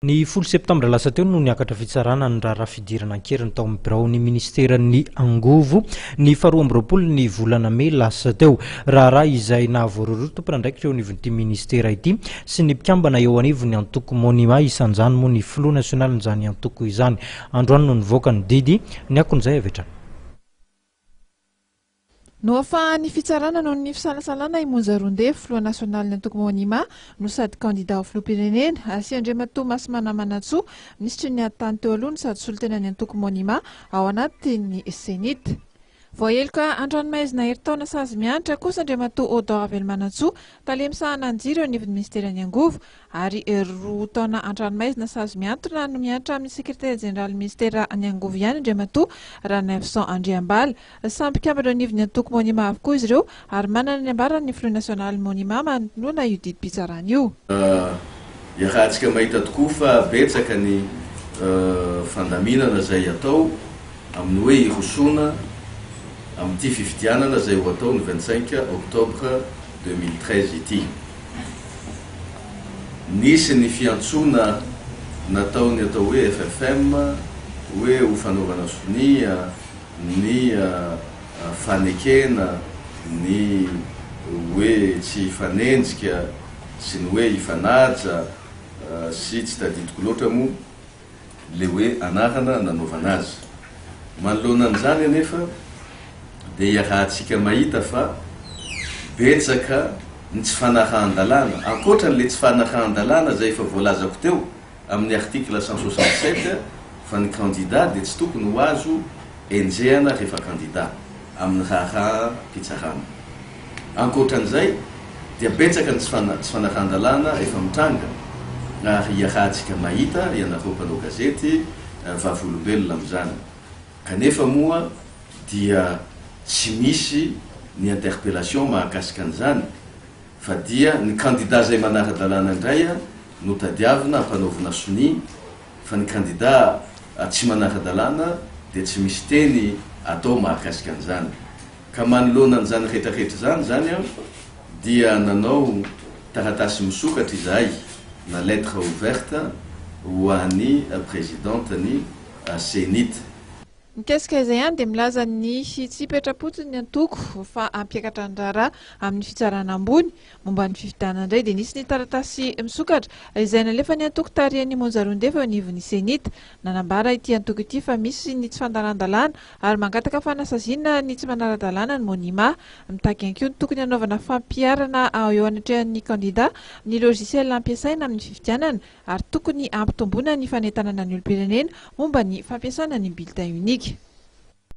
Ny 10 septambra lasa teo no niakatra fitsarana ny raharaha fidirana ankeriny tao amin'ny birao ny ministeran'ny angovo ny 12 ny volana May lasa teo. Raharaha izay nahavoaroro tompon'andraikitra eo anivon'ity ministera ity sy ny mpikambana eo anivony antoko monima isan'izany moa ny filoha nasionalin'izany antoko izany. Androany no nivoaka ny didy ny akon'izay avy hatrany. No afahan'ny fitsarana noho ny fisalasalana imonja ronde filoha nasionaly antoko monima no sady kandida ho filoham-pirenena Asy Andriamatoa Masimana Manantsoa nisitry ny atany teo aloha ny sady solitenany antoko monima ao anatin'ny senita. Voaheloka Andranomaizina herintaona sazy mianatra kosa Andriamatoa Odor Ravel Manantsoa talemisahana anjiro eo anivon'ny ministeran'ny angovo ary roa taona Andranomaizina sazy miantona no mianatra amin'ny sekretary jeneraly ministera ny angovo ihany Andriamatoa Ranefson Andriambala samy mpikambana eo anivon'ny antoko monima avokoa izy ireo ary manana ny ambarany ny filoha nasionaly monima manontoloana io didy mpitsarana io. Iarahantsika mahita tokoa fa betsaka ny fandaminana zay atao amin'ny hoe irosona amin'ity fifidianana zay ho atao ny 25 octobre 2013 ity. Nisy ny fiantsona nataony atao hoe FFM hoe ho fanaovana sonia ny fanekena ny hoe tsy fanenjika sy ny hoe ifanaja sy tsy tadidiko loatra moa le hoe anarana nanaovana azy. Manoloana an'izany anefa dia iarahantsika mahita fa betsaka ny tsy fanahan-dalàna ankoatran'le tsy fanahan-dalàna zay efa voalazako teo amin'ny article 167 fa ny candidat dia tsy tokony ho azo enjehana rehefa candidat amin'ny raha mpitsarana. Ankoatran'izay dia betsaka ny tsy fanahan-dalàna efa mitranga ary iarahantsika mahita ianareo mpanao gazety vavolombelona amin'izany. Kanefa moa dia tsy misy ny interpellation mahakasika an'izany fa dia ny candidat zay manara-dalàna indray no tadiavina hampanaovana sonia fa ny candidat tsy manara-dalàna dia tsy misy teny atao mahakasika an'izany. Ka manoloana an'izany rehetrarehetra zany dia nanao taratasy misokatra izahay na lettre ouverte ho an'ny présidenteny senita. Mikasika izay ihany dia milaza ny tsy petrapotsiny ny antoko fa ampiakatra ny raharaha amin'ny fitsarana ambony momba ny fifidianana indray dia nisy ny taratasy misokatra izay nalefa ny antoko tarihan'ny monjarondefa anivon'ny senita nanambara ity antoko ity fa misy ny tsy fandalan-dalàna ary mangataka fanasazina ny tsy manara-dalàna ny monima mitaky ankoa ny tokony hanaovana fampiarana eo anatrehan'ny candidat ny logiciel ampiasaina amin'ny fifidianana ary tokony ampitomboina ny fanentanana ny olo-pirenena momba ny fampiasana ny bulletin unique.